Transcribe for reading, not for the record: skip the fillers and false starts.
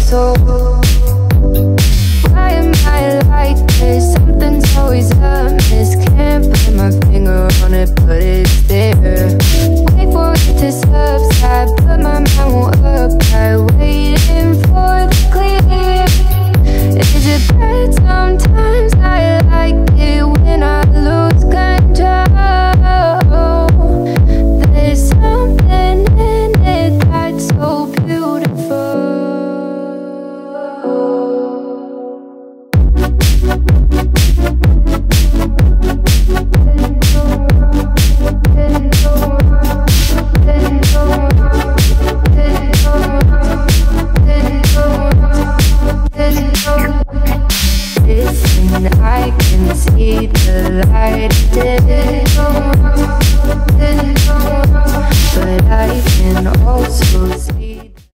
soul. Why am I like this? Something's always amiss. Can't put my finger on it, but it's there. Wait for it to subside, but my mind won't apply. Waiting for the clear. Is it bad? Sometimes I like it when I lose control. There's something in it that's so beautiful. Listen, I can see the light.